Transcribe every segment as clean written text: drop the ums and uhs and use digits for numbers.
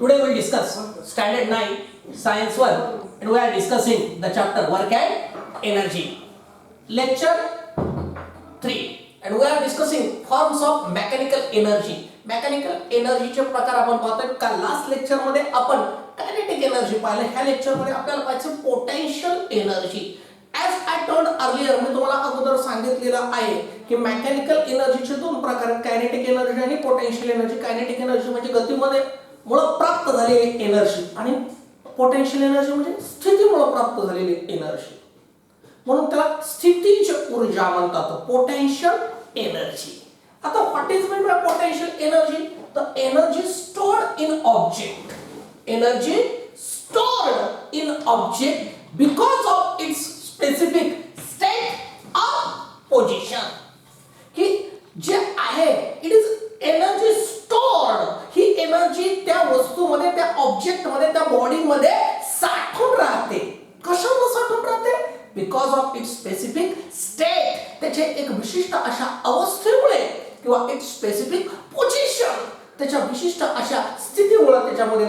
Today we will discuss Standard 9, Science 1, and we are discussing the chapter Work and Energy. Lecture 3, and we are discussing forms of mechanical energy. Mechanical energy चे प्रकार आपण पाहतोय का last lecture मध्ये आपण kinetic energy पाहिले. ह्या lecture मध्ये आपल्याला पाहायचं potential energy. As I told earlier, मी तुम्हाला अगोदर सांगितलेलं आहे की मेकॅनिकल एनर्जीचे दोन प्रकार आहेत, कायनेटिक एनर्जी आणि पोटेन्शियल एनर्जी. कायनेटिक एनर्जी म्हणजे गतीमध्ये मुळे प्राप्त झालेली एनर्जी आणि पोटेन्शियल एनर्जी म्हणजे स्थितीमुळे प्राप्त झालेली एनर्जी. म्हणून त्याला स्थितीज ऊर्जा म्हणतात, पोटेन्शियल एनर्जी. आता what is mean by potential energy? The energy stored in object. Energy stored in object because of its specific state of position. की जे आहे it is energy stored. He energy त्या वस्तूमध्ये, त्या ऑब्जेक्टमध्ये, त्या बॉडीमध्ये साठून राहते. कशामुळे साठून राहते? Because of its specific state. त्याचे एक विशिष्ट अशा अवस्थेमुळे किंवा इट्स स्पेसिफिक पोझिशन, त्याच्या विशिष्ट अशा स्थितीमुळे त्याच्यामध्ये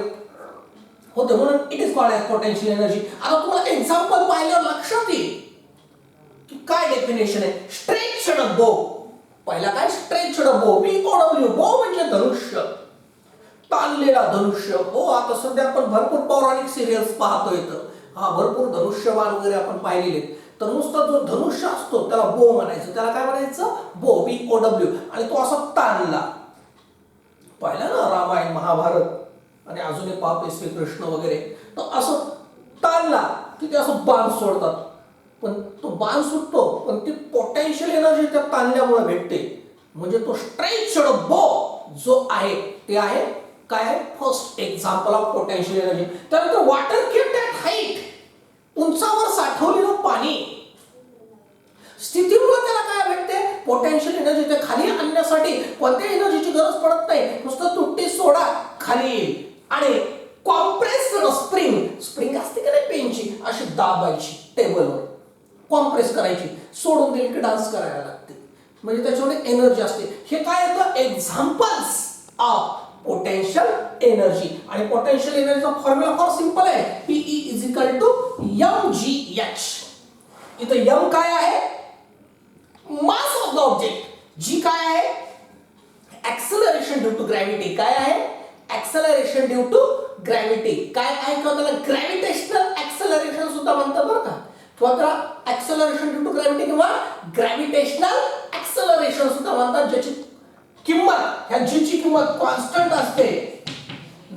होते. म्हणून it is called as potential energy. आता तुम्हाला एक्झाम्पल पाहिल्यावर लक्षात येईल की काय डेफिनेशन आहे. स्ट्रेच्ड बो. पहिला काय? स्ट्रेच्ड बो. BOW. बो म्हणजे धनुष्य, ताणलेला धनुष्य. हो, आता सध्या आपण भरपूर पौराणिक सिरियल्स पाहतोय, तर हा भरपूर धनुष्यबाण वगैरे आपण पाहिलेले. तर नुसता जो धनुष्य असतो त्याला बो म्हणायचं. त्याला काय म्हणायचं? बो, BOW. आणि तो असा ताणला. पाहिला ना रामायण, महाभारत आणि अजून एक पाप श्रीकृष्ण वगैरे. तर असं ताणला की ते असं बाण सोडतात, पण तो बाण सुटतो पण ती पोटेन्शियल एनर्जी त्या ताणल्यामुळे भेटते. म्हणजे तो स्ट्रेच्ड बो जो आहे ते आहे काय? First example of potential energy. त्यानंतर वॉटर केप्ट ॲट हाईट. उंचावर साठवलेलं पाणी. स्थितीमुळे त्याला काय भेटते? Potential energy. ते खाली आणण्यासाठी कोणत्या एनर्जीची गरज पडत नाही. नुसतं तुटटी सोडा, खाली येईल. आणि कॉम्प्रेस्ड स्प्रिंग. स्प्रिंग असते का नाही पेनची, अशी दाबायची टेबलवर, कॉम्प्रेस करायची, सोडून दिली की डान्स करायला लागते. म्हणजे त्याच्यामध्ये एनर्जी असते. हे काय येतं? Examples of potential energy. आणि पोटेन्शियल एनर्जीचा फॉर्म्युला फार सिंपल आहे. PE = mgh. इथं m काय आहे? Mass of the object. g काय आहे? Acceleration due to gravity. काय आहे? Acceleration due to gravity. काय आहे का? त्याला ग्रॅव्हिटेशनल एक्सेलरेशन सुद्धा म्हणतात बरं का. किंवा त्याला एक्सेलरेशन ड्यू टू ग्रॅव्हिटी किंवा ग्रॅव्हिटेशनल एक्सेलरेशन सुद्धा म्हणतात. ज्याची किंमत, ह्या जी ची किंमत कॉन्स्टंट असते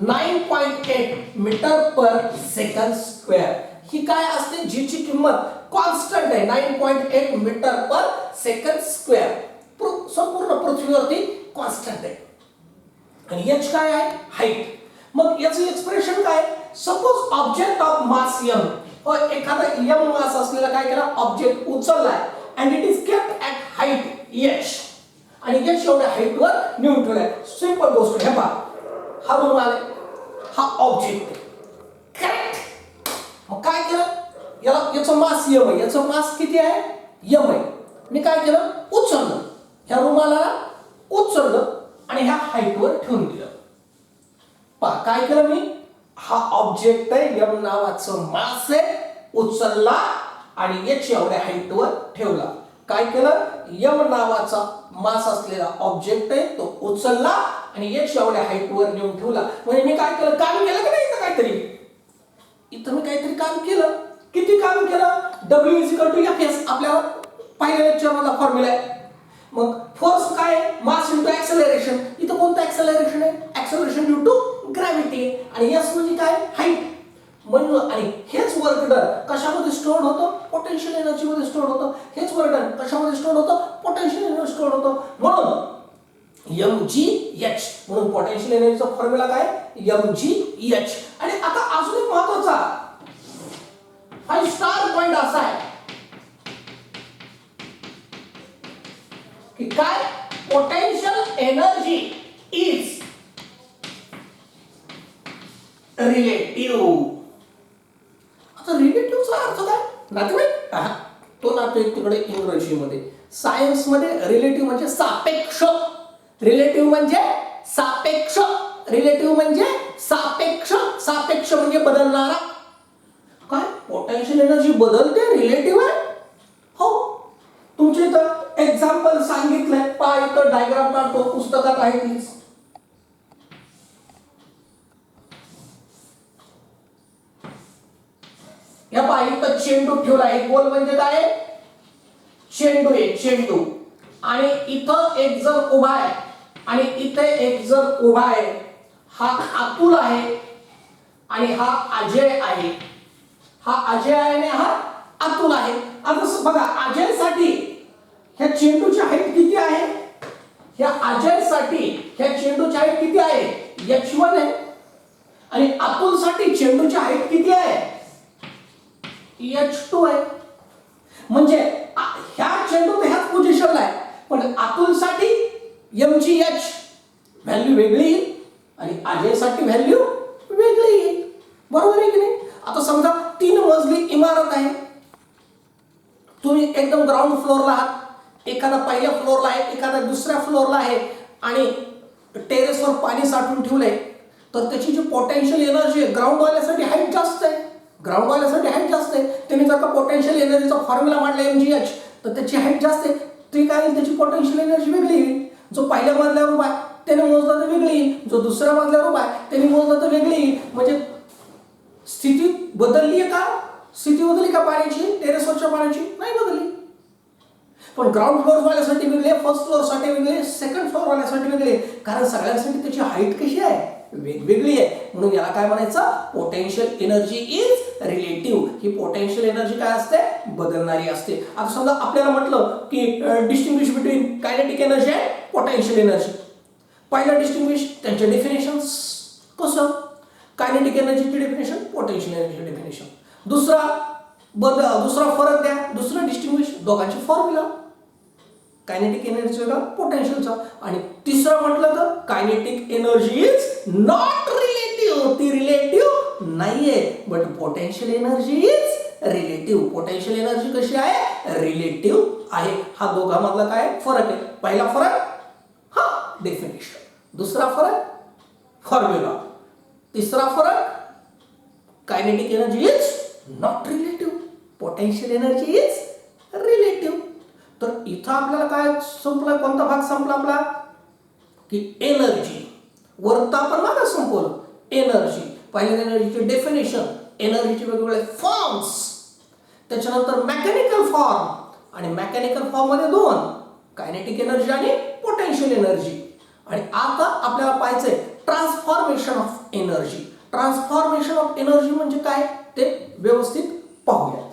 9.8 मीटर पर सेकंड स्क्वेअर. ही काय असते? जी ची किंमत कॉन्स्टंट आहे 9.8 मीटर पर सेकंड स्क्वेअर. संपूर्ण पृथ्वीवरती कॉन्स्टंट आहे. आणि h काय आहे? हाईट. मग याचं एक्सप्रेशन काय? Suppose object of mass m. हो, एखादा m मास असलेला काय केला? ऑब्जेक्ट उचललाय and it is kept at height h. आणि h एवढ्या हाईट वर नेऊन ठेवलाय. सिंपल गोष्ट. हे पहा, हा रूम आलाय, हा ऑब्जेक्ट. करेक्ट. मग काय केलं? याचं मास m आहे. याचं मास किती आहे? m आहे. मी काय केलं? उचललं. ह्या रुमाला उचललं आणि ह्या हाईट वर ठेवून दिलं. पहा काय केलं मी? हा ऑब्जेक्ट आहे, m नावाचं मास आहे, उचलला आणि h एवढ्या हाईट वर ठेवला. काय केलं? m नावाचा मास असलेला ऑब्जेक्ट आहे, तो उचलला आणि h एवढ्या हाईट वर नेऊन ठेवला. म्हणजे मी काय केलं? काम केलं की नाही? इथं काहीतरी, इथं मी काहीतरी काम केलं. किती काम केलं? W=Fs. आपल्याला पहिल्या लेक्चर मधला फॉर्म्युला आहे. मग फोर्स काय? Mass into acceleration. इथं कोणतं एक्सेलरेशन आहे? Acceleration due to gravity. आणि s म्हणजे काय? हाईट. म्हणून आणि हेच वर्क डन कशामध्ये स्टोअर होतं? पोटेन्शियल एनर्जी मध्ये स्टोअर होतं. हेच वर्क डन कशामध्ये स्टोअर होतं? पोटेन्शियल एनर्जी स्टोअर होतं. म्हणून mgh. म्हणून पोटेन्शियल एनर्जीचा फॉर्म्युला काय? mgh. आणि आता अजून एक महत्त्वाचा हा स्टार पॉइंट असा आहे की काय? Potential energy is relative. आता रिलेटिव्हचा अर्थ काय? नातेवाईक. तो नातेवाईक तिकडे इंग्रजीमध्ये. सायन्स मध्ये रिलेटिव्ह म्हणजे सापेक्ष. रिलेटिव्ह म्हणजे सापेक्ष. रिलेटिव्ह म्हणजे सापेक्ष, सापेक्ष म्हणजे बदलणारा. काय पोटेन्शियल एनर्जी बदलते, रिलेटिव्ह आहे. हो, तुमचे इथं एक्झाम्पल सांगितलंय, पहा इथं डायग्राम काढतो, पुस्तकात आहे प्लीज. या पहा इथं चेंडू ठेवला आहे, गोल म्हणजे काय, चेंडू आहे, चेंडू. आणि इथं एक जण उभा आहे आणि इथे एक जण उभा आहे. हा अतुल आहे आणि हा अजय आहे. हा अजय आहे आणि हा अतुल आहे. आता बघा, अजय साठी ह्या चेंडूची हाईट किती आहे, ह्या अजय साठी ह्या चेंडूची हाईट किती आहे, h1 आहे. आणि अतुल साठी चेंडूची हाईट किती आहे, h2 आहे. म्हणजे ह्या चेंडू तर ह्याच पोझिशनला आहे, पण अतुल साठी mgh व्हॅल्यू वेगळी आणि अजय साठी व्हॅल्यू वेगळी. बरोबर आहे की नाही. आता समजा 3 मजली इमारत आहे, तुम्ही एकदम ग्राउंड फ्लोअरला आहात, एखादा पहिल्या फ्लोअरला आहे, एखादा दुसऱ्या फ्लोअरला आहे आणि टेरेसवर पाणी साठवून ठेवलंय, तर त्याची जी पोटेन्शियल एनर्जी आहे, ग्राउंड वाल्यासाठी हाईट जास्त आहे, ग्राउंड वाल्यासाठी हाईट जास्त आहे. त्यांनी जर का पोटेन्शियल एनर्जीचा फॉर्म्युला मांडला mgh, तर त्याची हाईट जास्त आहे, ती काय होईल, त्याची पोटेन्शियल एनर्जी वेगळी येईल. जो पहिल्या मजल्यावर उभा आहे त्याने मोजला तर वेगळी येईल, जो दुसऱ्या मजल्यावर उभा आहे त्याने मोजला तर वेगळी येईल. म्हणजे स्थिती बदलली आहे का, स्थिती बदलली का पाण्याची, टेरेसवरच्या पाण्याची नाही बदलली. पण ग्राउंड फ्लोअर वाल्यासाठी वेगळे, फर्स्ट फ्लोअर साठी वेगळे, सेकंड फ्लोअर वाल्यासाठी वेगळे, कारण सगळ्यांसाठी त्याची हाईट कशी आहे, वेगवेगळी आहे. म्हणून याला काय म्हणायचं, potential energy is relative. He potential energy काय असते, बदलणारी असते. आता समजा आपल्याला म्हटलं की distinguish between kinetic energy and potential energy. पहिला डिस्टिंग्विश, त्यांचे डेफिनेशन्स. कसं, कायनेटिक एनर्जीची डेफिनेशन, पोटेन्शियल एनर्जीची डेफिनेशन. दुसरा फरक द्या, दुसरा डिस्टिंग्विश, दोघांचे फॉर्म्युला, कायनेटिक एनर्जीचा, पोटेन्शियलचा. आणि तिसरं म्हटलं तर kinetic energy is not relative, ती रिलेटिव्ह नाहीये, but potential energy is relative. Potential energy कशी आहे, रिलेटिव्ह आहे. हा दोघांमधला काय फरक आहे. पहिला फरक हा डेफिनेशन, दुसरा फरक फॉर्म्युला, तिसरा फरक kinetic energy is not relative, potential energy is relative. तर इथं आपल्याला काय संपला, कोणता भाग संपला आपला, की एनर्जी. वरता आपण मागे संपवलं एनर्जी. पहिल्या एनर्जीची डेफिनेशन, एनर्जीचे वेगवेगळे फॉर्म्स, त्याच्यानंतर मेकॅनिकल फॉर्म, आणि मेकॅनिकल फॉर्म मध्ये दोन, कायनेटिक एनर्जी आणि पोटेन्शियल एनर्जी. आणि आता आपल्याला पाहायचंय transformation of energy. Transformation of energy म्हणजे काय ते व्यवस्थित पाहूया.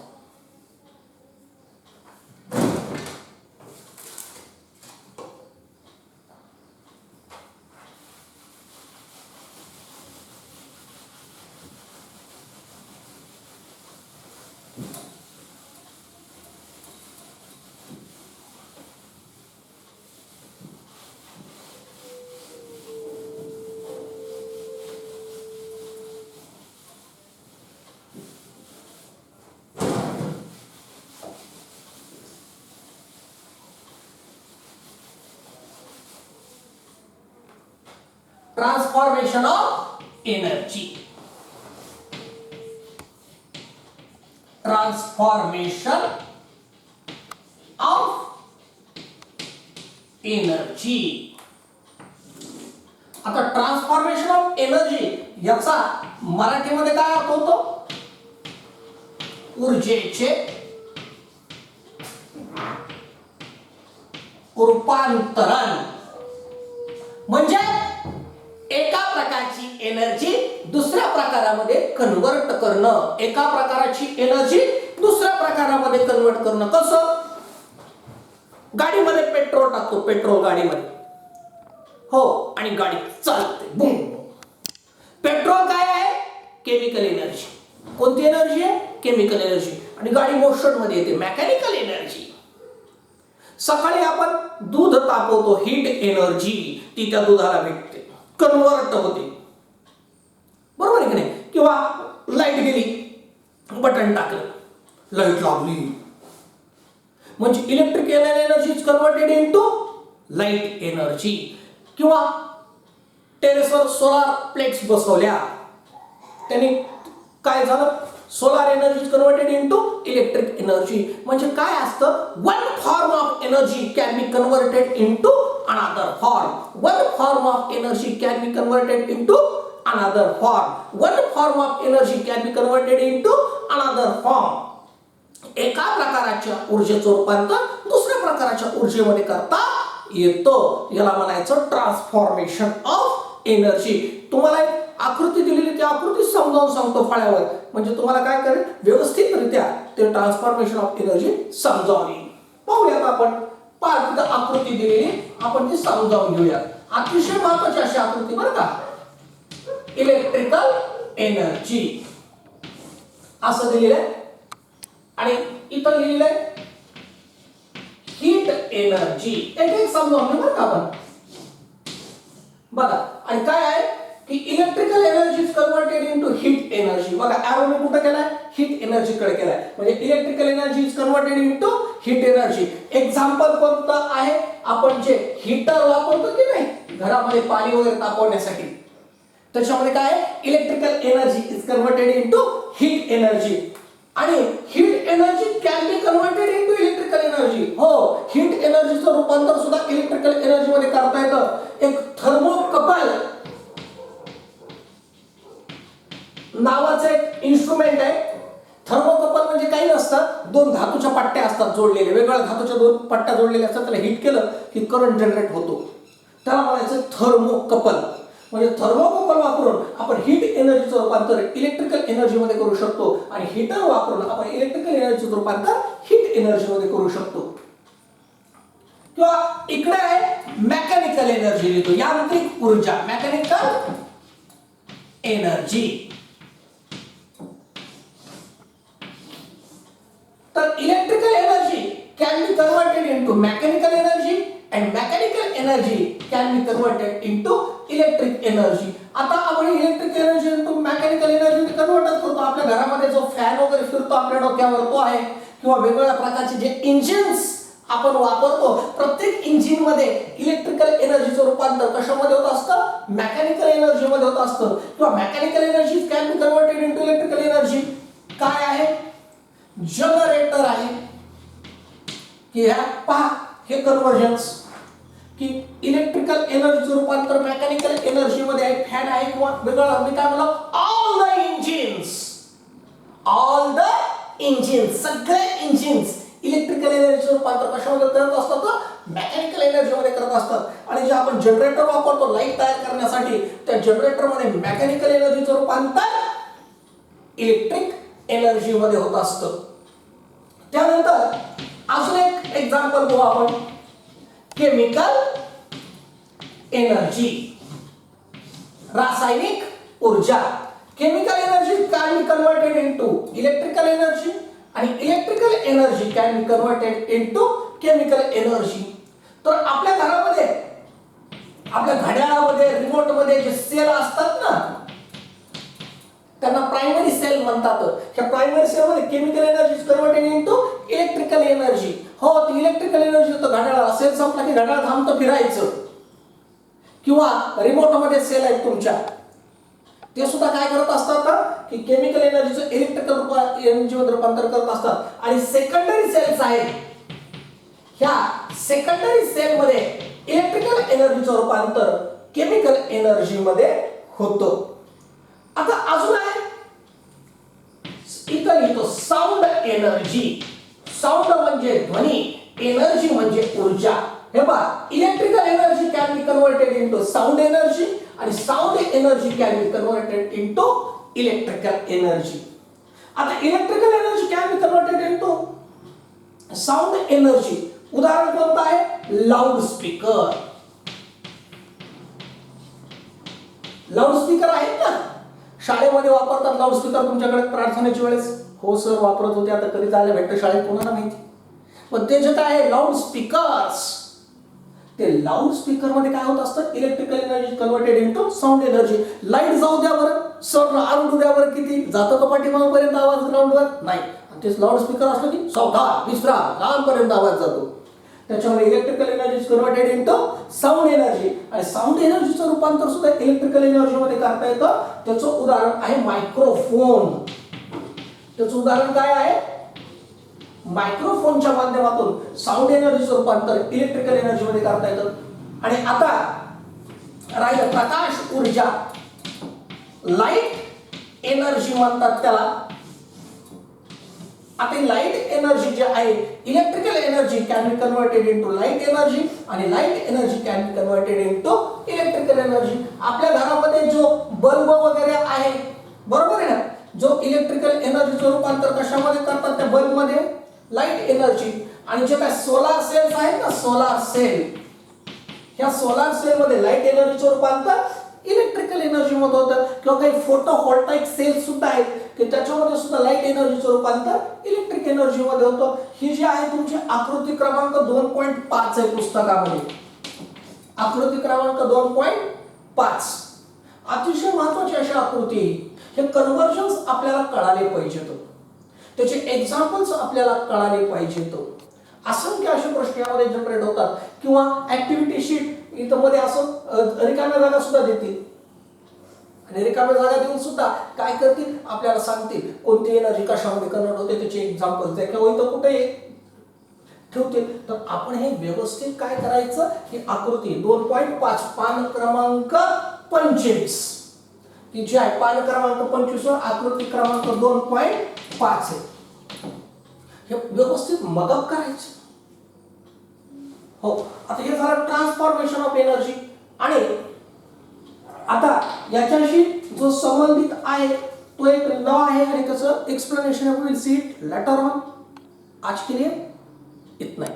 Transformation of energy. Transformation of energy. आता ट्रान्सफॉर्मेशन ऑफ एनर्जी याचा मराठीमध्ये काय अर्थ होतो, ऊर्जेचे रूपांतरण. म्हणजे एका प्रकारची एनर्जी दुसऱ्या प्रकारामध्ये कन्वर्ट करणं, एका प्रकाराची एनर्जी दुसऱ्या प्रकारामध्ये कन्वर्ट करणं. कसं, गाडीमध्ये पेट्रोल टाकतो, पेट्रोल गाडीमध्ये, हो, आणि गाडी चालते, बूम. पेट्रोल काय आहे, केमिकल एनर्जी. कोणती एनर्जी आहे, केमिकल एनर्जी. आणि गाडी मोशन मध्ये येते, मेकॅनिकल एनर्जी. सकाळी आपण दूध तापवतो, हीट एनर्जी, ती त्या दुधाला भेटते, कन्वर्ट होते, बरोबर आहे की नाही. किंवा लाईट गेली, बटन टाकलं, लाईट लागली, म्हणजे electrical energy is converted into light energy. किंवा टेरेसवर सोलार प्लेट्स बसवल्या, त्यांनी काय झालं, solar energy is converted into electric energy. म्हणजे काय असतं, one form of energy can be converted into another form. One form of energy can be converted into another form. One form of energy can be converted into another form. एका प्रकारच्या ऊर्जेचं रूपांतर दुसऱ्या प्रकारच्या ऊर्जेमध्ये करता येतो. याला म्हणायचं ट्रान्सफॉर्मेशन ऑफ एनर्जी. तुम्हाला एक आकृती दिलेली, ती आकृती समजावून सांगतो फळ्यावर, म्हणजे तुम्हाला काय करेल, व्यवस्थितरित्या ते ट्रान्सफॉर्मेशन ऑफ एनर्जी समजावून येईल. पाहूयात आपण. पाच आकृती दिलेली, आपण ती समजावून घेऊया. अतिशय महत्वाची अशी आकृती बरं का. इलेक्ट्रिकल एनर्जी असं दिलेलं आहे आणि इथं लिहिलेलं आहे हीट एनर्जी. एक समजावून घेऊ बरं का आपण. बघा, आणि काय आहे की electrical energy is converted into heat energy. बघा, एरो मी कुठे केलाय, हीट एनर्जी कडे केलाय. म्हणजे electrical energy is converted into heat energy. Example कोणतं आहे, आपण जे हीटर वापरतो की नाही घरामध्ये पाणी वगैरे तापवण्यासाठी, त्याच्यामध्ये काय आहे, electrical energy is converted into heat energy. आणि heat energy can be converted into electrical energy. हो, हीट एनर्जीचं रूपांतर सुद्धा इलेक्ट्रिकल एनर्जी मध्ये करता येतं. एक थर्मोकपल नावाचं एक इन्स्ट्रुमेंट आहे. थर्मोकपल म्हणजे काही नसतं, दोन धातूच्या पट्ट्या असतात जोडलेले, वेगवेगळ्या धातूच्या दोन पट्ट्या जोडलेल्या असतात. त्याला हीट केलं की करंट जनरेट होतो, त्याला म्हणायचं थर्मोकपल. म्हणजे थर्मोकपल वापरून आपण हीट एनर्जीचं रूपांतर इलेक्ट्रिकल एनर्जी मध्ये करू शकतो आणि हीटर वापरून आपण इलेक्ट्रिकल एनर्जीचं रूपांतर हीट एनर्जी मध्ये करू शकतो. किंवा इकडे आहे मेकॅनिकल एनर्जी, लिहितो यांत्रिक ऊर्जा, मेकॅनिकल एनर्जी. तर electrical energy can be converted into mechanical energy and mechanical energy can be converted into electric energy. आता आपण electric energy into mechanical energy convert करतो. आपल्या घरामध्ये जो फॅन वगैरे फिरतो आपल्या डोक्यावर तो आहे, किंवा वेगवेगळ्या प्रकारचे जे इंजिन्स आपण वापरतो, प्रत्येक इंजिन मध्ये इलेक्ट्रिकल एनर्जीचं रूपांतर कशामध्ये होत असतं, मेकॅनिकल एनर्जी मध्ये होत असतं. किंवा mechanical energy can be converted into electrical energy. काय आहे, जनरेटर आहे की ह्या पहा, हे कन्वर्जन्स की इलेक्ट्रिकल एनर्जीचं रूपांतर मेकॅनिकल एनर्जी मध्ये आहे. फॅन आहे किंवा वेगळं मी काय म्हणलं, ऑल द इंजिन्स, सगळे इंजिन्स इलेक्ट्रिकल एनर्जीचं रूपांतर कशामध्ये करत असतात, मेकॅनिकल एनर्जी मध्ये करत असतात. आणि जे आपण जनरेटर वापरतो लाईट तयार करण्यासाठी, त्या जनरेटर मध्ये मेकॅनिकल एनर्जीचं रूपांतर इलेक्ट्रिक एनर्जी मध्ये होत असतं. त्यानंतर अजून एक एक्झाम्पल घेऊ आपण, केमिकल एनर्जी, रासायनिक ऊर्जा. Chemical energy can be converted into electrical energy आणि electrical energy can be converted into chemical energy. तर आपल्या घरामध्ये, आपल्या घड्याळामध्ये, रिमोट मध्ये जे सेल असतात ना, त्यांना प्रायमरी सेल म्हणतात. ह्या प्रायमरी सेल मध्ये chemical energy converted into electrical energy. हो, ती इलेक्ट्रिकल एनर्जी तर घड्याळ सेल संपला की घड्याळ थांबतं फिरायचं. किंवा रिमोट मध्ये सेल आहेत तुमच्या, ते सुद्धा काय करत असतात की केमिकल एनर्जीचं इलेक्ट्रिकल एनर्जी मध्ये रूपांतर करत असतात. आणि सेकंडरी सेल्स आहेत, ह्या सेकंडरी सेल मध्ये इलेक्ट्रिकल एनर्जीचं रूपांतर केमिकल एनर्जी मध्ये होतं. आता अजून आहे इथं लिहितो साऊंड एनर्जी. साऊंड म्हणजे ध्वनी, एनर्जी म्हणजे ऊर्जा. हे पहा, electrical energy can be converted into sound energy आणि sound energy can be converted into electrical energy. आता electrical energy can be converted into sound energy. उदाहरण कोणतं आहे, लाऊड स्पीकर. लाऊड स्पीकर आहेत ना, शाळेमध्ये वापरतात लाऊड स्पीकर. तुमच्याकडे प्रार्थनेच्या वेळेस हो सर वापरत होते, आता कधी जायला भेटतं शाळेत कोणाला माहिती. पण ते जे काय आहे लाऊड स्पीकर्स, ते लाऊड स्पीकर मध्ये काय होत असतं, electrical energy converted into sound energy. Light जाऊ द्या बरं, सर आरडू द्या बरं, किती जातं का पाठीमागपर्यंत आवाज ग्राउंडवर नाही. तेच लाऊड स्पीकर असलं की सावधान विश्राम लांबपर्यंत आवाज जातो. त्याच्यामुळे electrical energy is converted into sound energy आणि साऊंड एनर्जीचं रूपांतर सुद्धा इलेक्ट्रिकल एनर्जी मध्ये करता येतं. त्याचं उदाहरण आहे मायक्रोफोन. त्याचं उदाहरण काय आहे? मायक्रोफोनच्या माध्यमातून साऊंड एनर्जीचं रूपांतर इलेक्ट्रिकल एनर्जी मध्ये करता येतं. आणि आता राहिलं प्रकाश ऊर्जा, लाईट एनर्जी म्हणतात त्याला. आता लाईट एनर्जी जे आहे, electrical energy can be converted into light energy आणि light energy can be converted into electrical energy. आपल्या घरामध्ये जो बल्ब वगैरे आहे, बरोबर आहे ना, जो इलेक्ट्रिकल एनर्जीचं रूपांतर कशामध्ये करतात? त्या बल्ब मध्ये लाईट एनर्जी. आणि जे काय सोलार सेल्स आहेत ना, सोलार सेल, ह्या सोलार सेल मध्ये लाईट एनर्जीचं रूपांतर इलेक्ट्रिकल एनर्जी मध्ये होतं. किंवा काही फोटोव्होल्टाइक सेल्स सुद्धा आहेत की त्याच्यामध्ये सुद्धा लाईट एनर्जीचं रूपांतर इलेक्ट्रिक एनर्जी मध्ये होतं. ही जी आहे तुमची आकृती क्रमांक 2.5 आहे पुस्तकामध्ये. आकृती क्रमांक 2.5 अतिशय महत्वाची अशी आकृती. हे कन्व्हर्जन्स आपल्याला कळाले पाहिजेत, त्याचे एक्झाम्पल्स आपल्याला कळाले पाहिजेत. असंख्य असे प्रश्न यामध्ये जनरेट होतात. किंवा ऍक्टिव्हिटी शीट इथं मध्ये असं रिकाम्या जागा सुद्धा देतील आणि रिकाम्या जागा देऊन सुद्धा काय करतील? आपल्याला सांगतील कोणती एनर्जी कशामध्ये कन्वर्ट होते, त्याचे एक्झाम्पल्स द्या किंवा इथं कुठे ठेवतील. तर आपण हे व्यवस्थित काय करायचं? ही आकृती 2.5 पान क्रमांक 25 की जी आहे, पान क्रमांक 25 वर आकृती क्रमांक 2.5 आहे. हे व्यवस्थित मदत करायचं. हो, आता हे झालं ट्रान्सफॉर्मेशन ऑफ एनर्जी. आणि आता याच्याशी जो संबंधित आहे तो एक लॉ आहे आणि त्याचं explanation will see it later on. आज के लिए इतना ही.